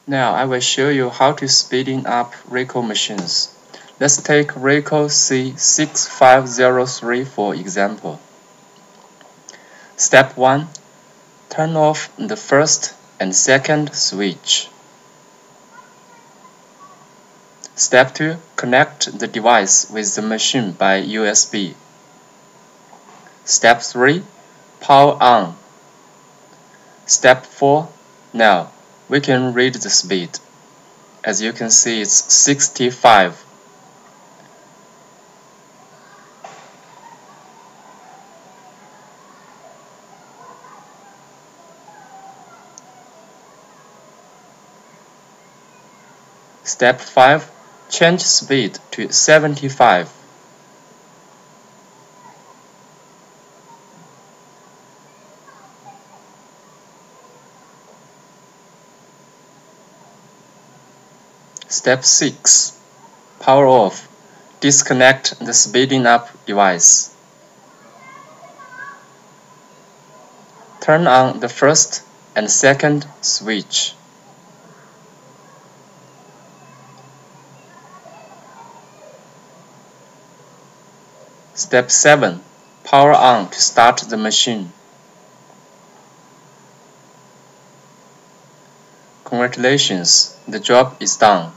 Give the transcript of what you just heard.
Now I will show you how to speeding up Ricoh machines. Let's take Ricoh C6503 for example. Step 1. Turn off the first and second switch. Step 2. Connect the device with the machine by USB. Step 3. Power on. Step 4. Now we can read the speed. As you can see, it's 65. Step 5. Change speed to 75. Step 6. Power off. Disconnect the speeding up device. Turn on the first and second switch. Step 7. Power on to start the machine. Congratulations, the job is done.